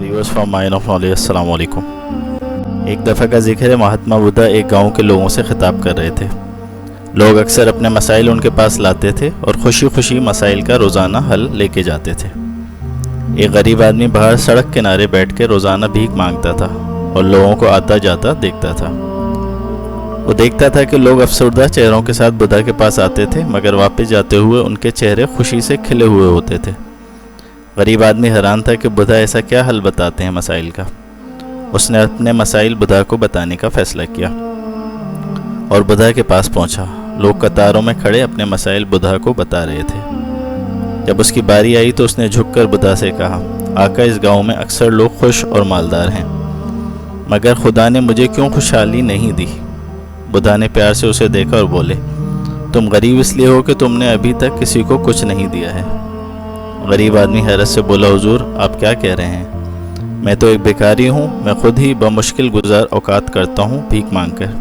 Viewers from mine of knowledge, अस्सलाम वालेकुम। एक दफ़ा का जिक्र है, महात्मा बुद्धा एक गांव के लोगों से खिताब कर रहे थे। लोग अक्सर अपने मसाइल उनके पास लाते थे और खुशी खुशी मसाइल का रोज़ाना हल लेके जाते थे। एक गरीब आदमी बाहर सड़क किनारे बैठ के रोज़ाना भीख मांगता था और लोगों को आता जाता देखता था। वो देखता था कि लोग अफसरदा चेहरों के साथ बुद्धा के पास आते थे, मगर वापस जाते हुए उनके चेहरे खुशी से खिले हुए होते थे। गरीब आदमी हैरान था कि बुद्धा ऐसा क्या हल बताते हैं मसाइल का। उसने अपने मसाइल बुद्धा को बताने का फ़ैसला किया और बुद्धा के पास पहुंचा। लोग कतारों में खड़े अपने मसाइल बुद्धा को बता रहे थे। जब उसकी बारी आई तो उसने झुककर बुद्धा से कहा, आका, इस गांव में अक्सर लोग खुश और मालदार हैं, मगर खुदा ने मुझे क्यों खुशहाली नहीं दी। बुद्धा ने प्यार से उसे देखा और बोले, तुम गरीब इसलिए हो कि तुमने अभी तक किसी को कुछ नहीं दिया है। गरीब आदमी हैरत से बोला, हुजूर, आप क्या कह रहे हैं? मैं तो एक भिखारी हूँ। मैं खुद ही बमुश्किल गुजार औकात करता हूँ भीख मांगकर।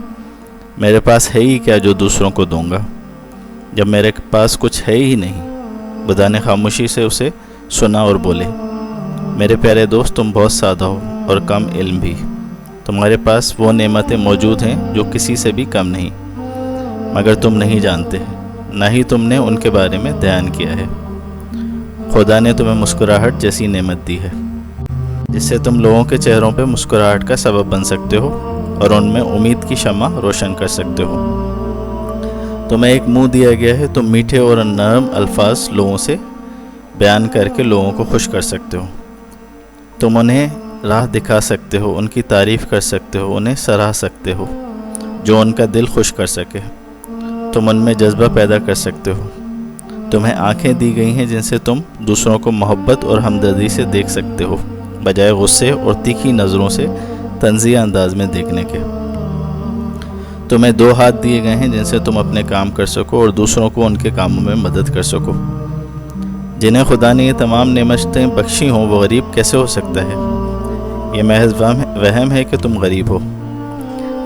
मेरे पास है ही क्या जो दूसरों को दूंगा, जब मेरे पास कुछ है ही नहीं। बुद्धा ने खामोशी से उसे सुना और बोले, मेरे प्यारे दोस्त, तुम बहुत सादा हो और कम इल्म भी। तुम्हारे पास वो नेमतें मौजूद हैं जो किसी से भी कम नहीं, मगर तुम नहीं जानते, ना ही तुमने उनके बारे में ध्यान किया है। खुदा ने तुम्हें मुस्कुराहट जैसी नेमत दी है, जिससे तुम लोगों के चेहरों पे मुस्कुराहट का सबब बन सकते हो और उनमें उम्मीद की शम्मा रोशन कर सकते हो। तुम्हें एक मुंह दिया गया है, तुम मीठे और नरम अल्फाज लोगों से बयान करके लोगों को खुश कर सकते हो। तुम उन्हें राह दिखा सकते हो, उनकी तारीफ़ कर सकते हो, उन्हें सराह सकते हो जो उनका दिल खुश कर सके। तुम उनमें जज्बा पैदा कर सकते हो। तुम्हें आंखें दी गई हैं जिनसे तुम दूसरों को मोहब्बत और हमदर्दी से देख सकते हो, बजाय गुस्से और तीखी नज़रों से तंज़िया अंदाज में देखने के। तुम्हें दो हाथ दिए गए हैं जिनसे तुम अपने काम कर सको और दूसरों को उनके कामों में मदद कर सको। जिन्हें खुदा ने ये तमाम नेमतें बख्शी हों, वो गरीब कैसे हो सकता है? ये महज वहम है कि तुम गरीब हो।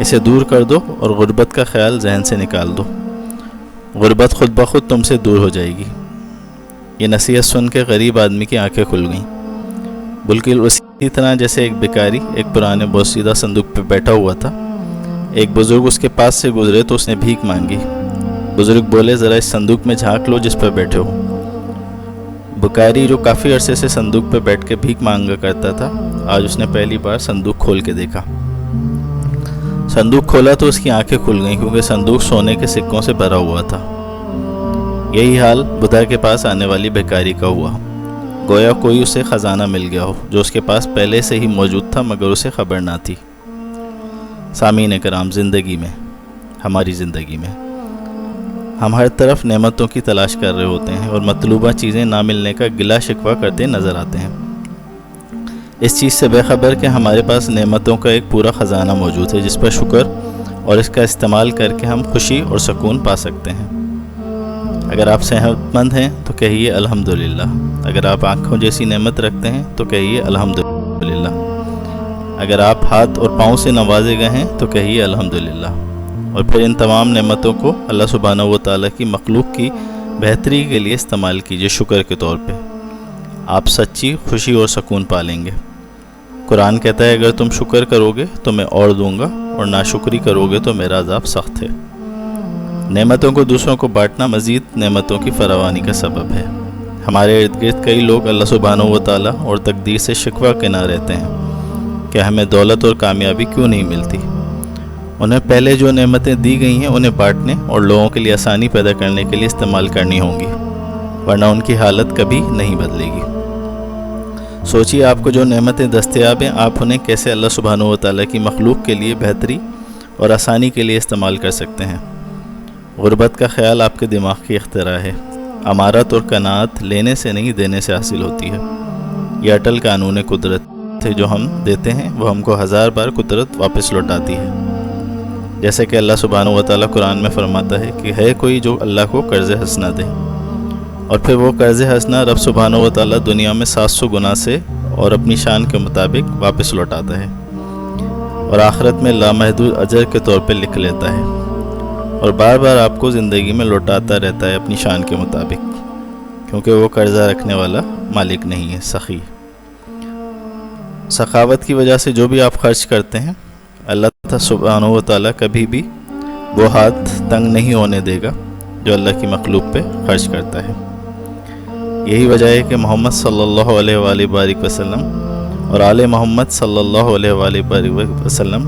इसे दूर कर दो और गुर्बत का ख्याल जहन से निकाल दो। गुर्बत खुद ब खुद तुमसे दूर हो जाएगी। ये नसीहत सुन के गरीब आदमी की आंखें खुल गईं। बिल्कुल उसी तरह जैसे एक भिखारी एक पुराने बोसीदा संदूक पर बैठा हुआ था। एक बुज़ुर्ग उसके पास से गुजरे तो उसने भीख मांगी। बुज़ुर्ग बोले, ज़रा इस संदूक में झांक लो जिस पर बैठे हो। भिखारी, जो काफ़ी अरसे से संदूक पर बैठ के भीख मांगा करता था, आज उसने पहली बार संदूक खोल के देखा। संदूक खोला तो उसकी आंखें खुल गईं, क्योंकि संदूक सोने के सिक्कों से भरा हुआ था। यही हाल बुद्धा के पास आने वाली भिखारी का हुआ। गोया कोई उसे ख़जाना मिल गया हो जो उसके पास पहले से ही मौजूद था, मगर उसे खबर ना थी। सामीन कराम, ज़िंदगी में, हमारी ज़िंदगी में हम हर तरफ नेमतों की तलाश कर रहे होते हैं और मतलूबा चीज़ें ना मिलने का गिला शिकवा करते नज़र आते हैं, इस चीज़ से बेखबर कि हमारे पास नेमतों का एक पूरा ख़जाना मौजूद है जिस पर शुक्र और इसका इस्तेमाल करके हम खुशी और सुकून पा सकते हैं। अगर आप सेहतमंद हैं तो कहिए अल्हम्दुलिल्लाह। अगर आप आँखों जैसी नेमत रखते हैं तो कहिए अल्हम्दुलिल्लाह। अगर आप हाथ और पाँव से नवाजे गए हैं तो कहिए अल्हम्दुलिल्लाह। और फिर इन तमाम नेमतों को अल्लाह सुब्हानहू व तआला की मखलूक की बेहतरी के लिए इस्तेमाल कीजिए शुक्र के तौर पे। आप सच्ची खुशी और सुकून पालेंगे। कुरान कहता है, अगर तुम शुक्र करोगे तो मैं और दूंगा, और नाशुक्री करोगे तो मेरा अज़ाब सख्त है। नेमतों को दूसरों को बांटना मज़ीद नेमतों की फरावानी का सबब है। हमारे इर्द गिर्द कई लोग अल्लाह सुब्हानहू व तआला और तकदीर से शिकवा के ना रहते हैं कि हमें दौलत और कामयाबी क्यों नहीं मिलती। उन्हें पहले जो नेमतें दी गई हैं उन्हें बांटने और लोगों के लिए आसानी पैदा करने के लिए इस्तेमाल करनी होंगी, वरना उनकी हालत कभी नहीं बदलेगी। सोचिए, आपको जो नेमतें दस्तयाब हैं, आप उन्हें कैसे अल्लाह सुब्हानहू व तआला की मखलूक के लिए बेहतरी और आसानी के लिए इस्तेमाल कर सकते हैं। गुर्बत का ख्याल आपके दिमाग की इख्तिरा है। अमारत और कनात लेने से नहीं, देने से हासिल होती है। यह अटल कानून कुदरत है, जो हम देते हैं वो हमको 1000 बार कुदरत वापस लौटाती है। जैसे कि अल्लाह सुब्हानहू व तआला कुरान में फरमाता है कि है कोई जो अल्लाह को कर्ज़ हसना दे, और फिर वो कर्ज़ हसना रब सुब्हानहू व तआला दुनिया में 700 गुना से और अपनी शान के मुताबिक वापस लौटाता है, और आखिरत में लामहदूद अजर के तौर पे लिख लेता है, और बार बार आपको ज़िंदगी में लौटाता रहता है अपनी शान के मुताबिक, क्योंकि वो कर्ज़ा रखने वाला मालिक नहीं है, सखी। सखावत की वजह से जो भी आप खर्च करते हैं, अल्लाह सुब्हानहू व तआला कभी भी वो हाथ तंग नहीं होने देगा जो अल्लाह की मखलूक पे खर्च करता है। यही वजह है कि मोहम्मद सल्लल्लाहु अलैहि वसल्लम और आले मोहम्मद सल्लल्लाहु अलैहि वसल्लम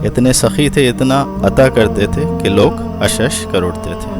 इतने सखी थे, इतना अता करते थे कि लोग अशश कर उठते थे।